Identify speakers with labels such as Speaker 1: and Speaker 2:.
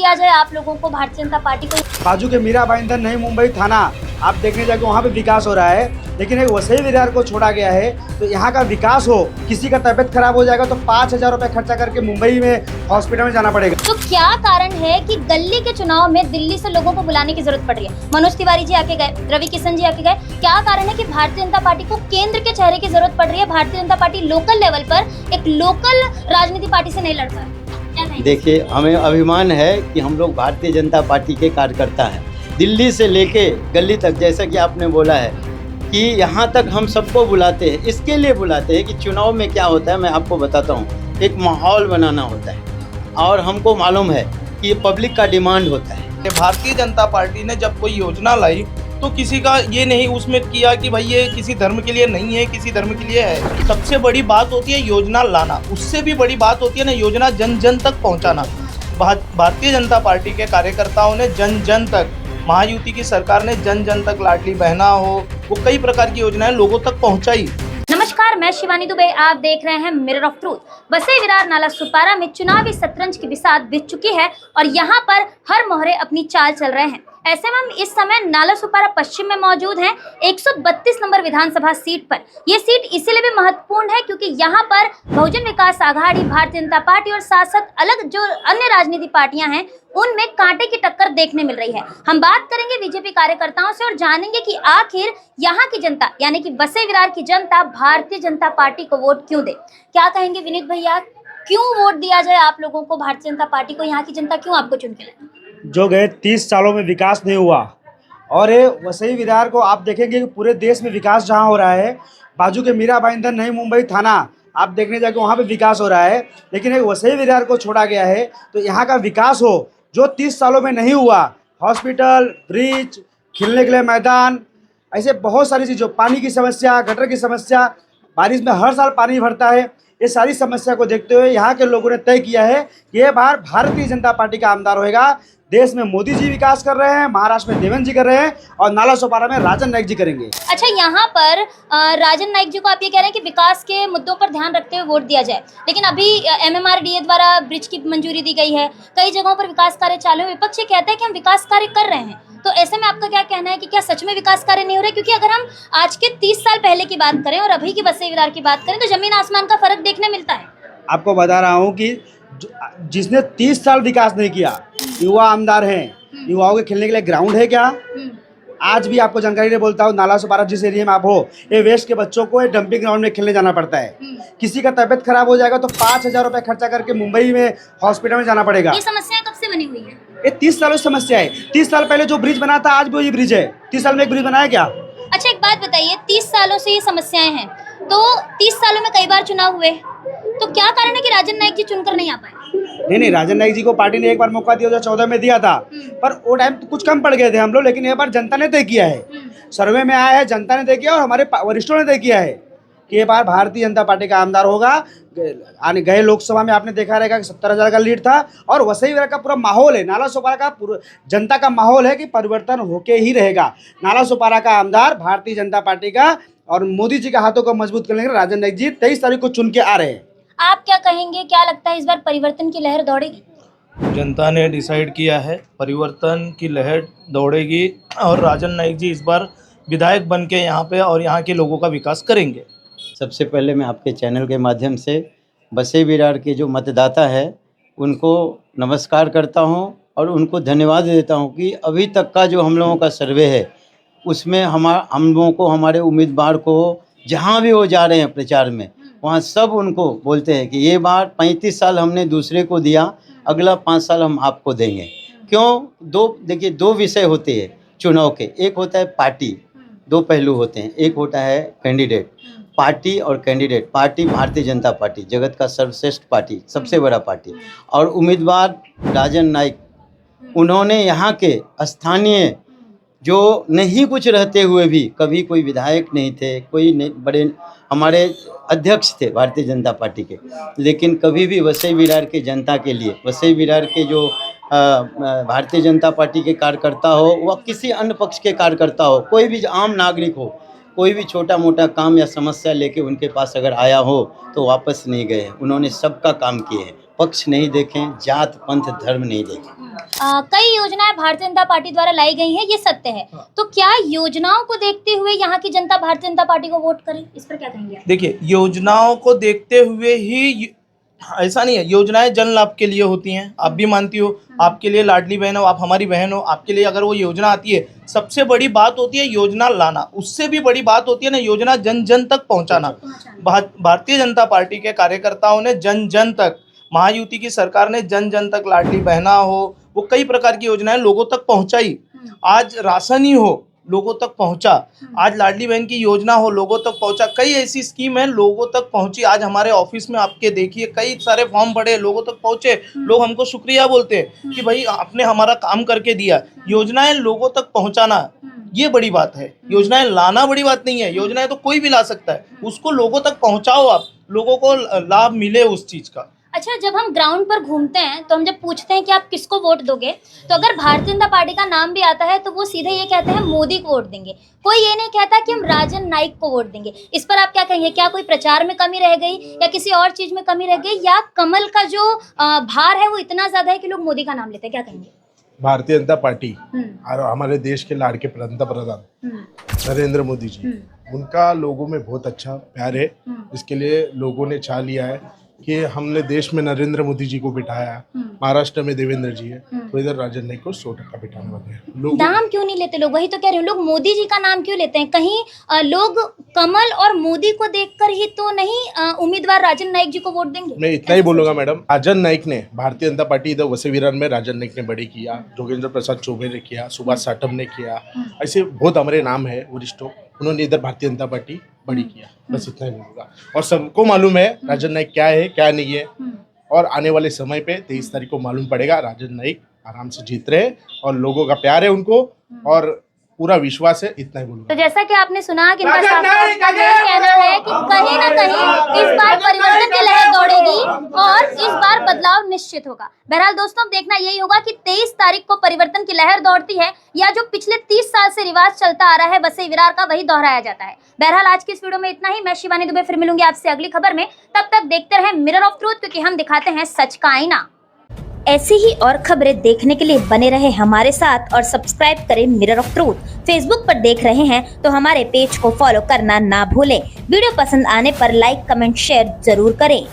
Speaker 1: दिया जाए आप लोगों को, भारतीय जनता पार्टी को?
Speaker 2: बाजू के मीरा भाईंदर नई मुंबई थाना आप देखने जाके वहाँ पे विकास हो रहा है, लेकिन एक वसई विरार को छोड़ा गया है। तो यहाँ का विकास हो, किसी का तबीयत खराब हो जाएगा तो 5,000 रुपये खर्चा करके मुंबई में हॉस्पिटल में जाना पड़ेगा।
Speaker 1: तो क्या कारण है कि गली के चुनाव में दिल्ली से लोगों को बुलाने की जरूरत पड़ रही है? मनोज तिवारी जी आके गए, रवि किशन जी आके गए, क्या कारण है कि भारतीय जनता पार्टी को केंद्र के चेहरे की जरूरत पड़ रही है? Bharatiya Janata party local level पर एक लोकल राजनीति पार्टी से नहीं लड़ पा रही।
Speaker 3: देखिए, हमें अभिमान है कि हम लोग भारतीय जनता पार्टी के कार्यकर्ता हैं। दिल्ली से लेके गली तक, जैसा कि आपने बोला है कि यहाँ तक हम सबको बुलाते हैं, इसके लिए बुलाते हैं कि चुनाव में क्या होता है मैं आपको बताता हूँ। एक माहौल बनाना होता है और हमको मालूम है कि ये पब्लिक का डिमांड होता है।
Speaker 4: भारतीय जनता पार्टी ने जब कोई योजना लाई तो किसी का ये नहीं उसमें किया कि भाई ये किसी धर्म के लिए नहीं है, किसी धर्म के लिए है। सबसे बड़ी बात होती है योजना लाना, उससे भी बड़ी बात होती है ना योजना जन जन तक पहुंचाना। भारतीय जनता पार्टी के कार्यकर्ताओं ने जन जन तक, महायुति की सरकार ने जन जन तक लाडली बहना हो, वो कई प्रकार की योजनाएं लोगों तक पहुंचाई।
Speaker 1: नमस्कार, मैं शिवानी दुबे, आप देख रहे हैं mirror of truth. Vasai Virar नाला सुपारा में चुनावी शतरंज की बिसात बिछ चुकी है और यहाँ पर हर मोहरे अपनी चाल चल रहे हैं। ऐसे में हम इस समय नाला सुपारा पश्चिम में मौजूद हैं, 132 नंबर विधानसभा सीट पर। ये सीट इसीलिए भी महत्वपूर्ण है क्योंकि यहाँ पर बहुजन विकास आघाड़ी, भारतीय जनता पार्टी और साथ साथ अलग जो अन्य राजनीतिक पार्टियां हैं उनमें कांटे की टक्कर देखने मिल रही है। हम बात करेंगे बीजेपी कार्यकर्ताओं से और जानेंगे कि आखिर यहाँ की जनता यानी कि वसई विरार की जनता भारतीय जनता पार्टी को वोट क्यों दे। क्या कहेंगे विनीत भैया, क्यों वोट दिया जाए आप लोगों को, भारतीय जनता पार्टी को? यहाँ की जनता क्यों आपको चुन के लाए?
Speaker 2: जो गए 30 सालों में विकास नहीं हुआ और ये वसई विरार को आप देखेंगे कि पूरे देश में विकास जहाँ हो रहा है, बाजू के मीरा भाईंदर नई मुंबई थाना आप देखने जाके वहाँ पे विकास हो रहा है, लेकिन एक वसई विरार को छोड़ा गया है। तो यहाँ का विकास हो जो 30 सालों में नहीं हुआ, हॉस्पिटल, ब्रिज, खेलने के लिए मैदान, ऐसे बहुत सारी चीज़ों, पानी की समस्या, गटर की समस्या, बारिश में हर साल पानी भरता है, ये सारी समस्या को देखते हुए यहाँ के लोगों ने तय किया है कि ये बार भारतीय जनता पार्टी का आमदार होएगा। देश में मोदी जी विकास कर रहे हैं, महाराष्ट्र में देवेंद्र जी कर रहे हैं और नाला सोपारा में राजन नाईक जी करेंगे।
Speaker 1: अच्छा, यहाँ पर राजन नाईक जी को आप ये कह रहे हैं कि विकास के मुद्दों पर ध्यान रखते हुए वोट दिया जाए, लेकिन अभी MMRDA द्वारा ब्रिज की मंजूरी दी गई है, कई जगहों पर विकास कार्य चालू है। विपक्ष ये कहता है कि हम विकास कार्य कर रहे हैं, तो ऐसे में आपका क्या कहना है कि क्या सच में विकास कार्य नहीं हो रहे? क्योंकि अगर हम आज के 30 साल पहले की बात करें और अभी की वसई विरार की बात करें तो जमीन आसमान का फर्क देखने मिलता है।
Speaker 2: आपको बता रहा हूँ कि जिसने 30 साल विकास नहीं किया, युवा आमदार हैं, युवाओं के खेलने के लिए ग्राउंड है क्या? आज भी आपको जानकारी नहीं बोलता हूँ, नाला सुपारा जिस एरिया में आप हो, ये वेस्ट के बच्चों को डंपिंग ग्राउंड में खेलने जाना पड़ता है। किसी का तबीयत खराब हो जाएगा तो 5,000 रुपये खर्चा करके मुंबई में हॉस्पिटल में जाना पड़ेगा।
Speaker 1: ये समस्या कब से बनी हुई है?
Speaker 2: ये 30 सालों की समस्या है। 30 साल पहले जो ब्रिज बना था आज भी वही ब्रिज है। 30 साल में एक ब्रिज बनाया क्या?
Speaker 1: अच्छा, एक बात बताइए, 30 सालों से ये समस्याएं हैं, तो 30 सालों में कई बार चुनाव हुए, तो क्या कारण है कि राजन नाईक जी चुनकर नहीं आ पाए?
Speaker 2: नहीं, राजन नाईक जी को पार्टी ने एक बार मौका दिया, 2014 में दिया था, पर वो टाइम तो कुछ कम पड़ गए थे हम लोग, लेकिन एक बार जनता ने तय किया है, सर्वे में आया है, जनता ने तय किया और हमारे वरिष्ठों ने तय किया है कि ये बार भारतीय जनता पार्टी का आमदार होगा। आने गए लोकसभा में आपने देखा रहेगा कि 70,000 का लीड था और वसई विरार का पूरा माहौल है, नाला सोपारा का पूरा जनता का माहौल है कि परिवर्तन होके ही रहेगा। नाला सोपारा का आमदार भारतीय जनता पार्टी का और मोदी जी के हाथों को मजबूत करने के लिए राजन नाईक जी 23 तारीख को चुन के आ रहे हैं।
Speaker 1: आप क्या कहेंगे, क्या लगता है इस बार परिवर्तन की लहर दौड़ेगी?
Speaker 4: जनता ने डिसाइड किया है परिवर्तन की लहर दौड़ेगी और राजन नाईक जी इस बार विधायक बन के यहाँ पे और यहाँ के लोगों का विकास करेंगे।
Speaker 3: सबसे पहले मैं आपके चैनल के माध्यम से वसई विरार के जो मतदाता है उनको नमस्कार करता हूं और उनको धन्यवाद देता हूं कि अभी तक का जो हम लोगों का सर्वे है उसमें हम लोगों को, हमारे उम्मीदवार को जहां भी वो जा रहे हैं प्रचार में, वहाँ सब उनको बोलते हैं कि ये बार 35 साल हमने दूसरे को दिया, अगला 5 साल हम आपको देंगे। क्यों? देखिए, दो विषय होते हैं चुनाव के, एक होता है पार्टी, दो पहलू होते हैं, एक होता है कैंडिडेट। पार्टी और candidate, party Bharatiya Janata party जगत का सर्वश्रेष्ठ पार्टी, सबसे बड़ा पार्टी, और उम्मीदवार राजन नाईक, उन्होंने यहाँ के स्थानीय जो नहीं कुछ रहते हुए भी, कभी कोई विधायक नहीं थे, कोई नहीं, बड़े हमारे अध्यक्ष थे भारतीय जनता पार्टी के, लेकिन कभी भी वसई विरार के जनता के लिए, वसई विरार के जो भारतीय जनता पार्टी के कार्यकर्ता हो, वह किसी अन्य पक्ष के कार्यकर्ता हो, कोई भी आम नागरिक हो, कोई भी छोटा मोटा काम या समस्या लेके उनके पास अगर आया हो तो वापस नहीं गए। उन्होंने सबका काम किए हैं, पक्ष नहीं देखें, जात पंथ धर्म नहीं देखें।
Speaker 1: कई योजनाएं भारतीय जनता पार्टी द्वारा लाई गई हैं, ये सत्य है। तो क्या योजनाओं को देखते हुए यहाँ की जनता भारतीय जनता पार्टी को वोट करे, इस पर क्या कहेंगे आप?
Speaker 4: देखिए, योजनाओं को देखते हुए ही ऐसा नहीं है, योजनाएं जन लाभ के लिए होती हैं, आप भी मानती हो। आपके लिए लाडली बहन हो, आप हमारी बहन हो, आपके लिए अगर वो योजना आती है, सबसे बड़ी बात होती है योजना लाना। उससे भी बड़ी बात होती है ना योजना जन जन तक पहुंचाना। भारतीय जनता पार्टी के कार्यकर्ताओं ने जन जन तक, महायुति की सरकार ने जन जन तक लाडली बहना हो, वो कई प्रकार की योजनाएं लोगों तक पहुंचाई। आज राशन ही हो, लोगों तक पहुंचा। आज लाडली बहन की योजना हो, लोगों तक पहुंचा। कई ऐसी स्कीम है, लोगों तक पहुंची। आज हमारे ऑफिस में आपके देखिए कई सारे फॉर्म पड़े, लोगों तक पहुंचे। लोग हमको शुक्रिया बोलते हैं कि भाई आपने हमारा काम करके दिया। योजनाएं लोगों तक पहुंचाना ये बड़ी बात है, योजनाएं लाना बड़ी बात नहीं है। योजनाएं तो कोई भी ला सकता है, उसको लोगों तक पहुंचाओ, आप लोगों को लाभ मिले उस चीज का।
Speaker 1: अच्छा, जब हम ग्राउंड पर घूमते हैं तो हम जब पूछते हैं कि आप किसको वोट दोगे, तो अगर भारतीय जनता पार्टी का नाम भी आता है तो वो सीधे ये कहते हैं मोदी को वोट देंगे। कोई ये नहीं कहता कि हम राजन नाइक को वोट देंगे। इस पर आप क्या कहेंगे? क्या कोई प्रचार में कमी रह गई या किसी और चीज में कमी रह गई, या कमल का जो भार है वो इतना ज्यादा है कि लोग मोदी का नाम लेते हैं? क्या कहेंगे?
Speaker 5: भारतीय जनता पार्टी और हमारे देश के लाड़ के प्रधान नरेंद्र मोदी जी, उनका लोगों में बहुत अच्छा प्यार है। इसके लिए लोगों ने चाह लिया है कि हमने देश में नरेंद्र मोदी जी को बिठाया, महाराष्ट्र में देवेंद्र जी है, तो इधर राजन नाइक को 100% बिठाने वाले हैं। लोग
Speaker 1: नाम क्यों नहीं लेते लोग? वही तो कह रहे हैं, लोग मोदी जी का नाम क्यों लेते हैं? कहीं लोग कमल और मोदी को देखकर ही तो नहीं उम्मीदवार राजन नाइक जी को वोट देंगे?
Speaker 5: मैं इतना ही बोलूंगा मैडम, राजन नाइक ने, भारतीय जनता पार्टी इधर वसई विरार में राजन नाइक ने बड़ी किया, जोगेंद्र प्रसाद चौबे ने किया, सुभाष साटम ने किया, ऐसे बहुत हमारे नाम है वरिष्ठों, उन्होंने इधर भारतीय जनता पार्टी बड़ी किया। बस इतना ही बोलूंगा। और सबको मालूम है राजन नाइक क्या है क्या नहीं है, और आने वाले समय पे 23 तारीख को मालूम पड़ेगा। राजन नाइक आराम से जीत रहे हैं और लोगों का प्यार है उनको और पूरा विश्वास है। इतना ही बोलूंगा।
Speaker 1: तो जैसा कि आपने सुना कि इनका साफ कहना है कि कहीं ना कहीं इस बार परिवर्तन की लहर दौड़ेगी और इस बार बदलाव निश्चित होगा। बहरहाल दोस्तों, अब देखना यही होगा कि 23 तारीख को परिवर्तन की लहर दौड़ती है या जो पिछले 30 साल से रिवाज चलता आ रहा है वसई विरार का, वही दोहराया जाता है। बहरहाल आज की इस वीडियो में इतना ही। मैं शिवानी दुबे फिर मिलूंगी आपसे अगली खबर में। तब तक देखते रहें मिरर ऑफ ट्रूथ, क्योंकि हम दिखाते हैं सच का आईना। ऐसी ही और खबरें देखने के लिए बने रहे हमारे साथ और सब्सक्राइब करें मिरर ऑफ ट्रूथ। फेसबुक पर देख रहे हैं तो हमारे पेज को फॉलो करना ना भूलें। वीडियो पसंद आने पर लाइक, कमेंट, शेयर जरूर करें।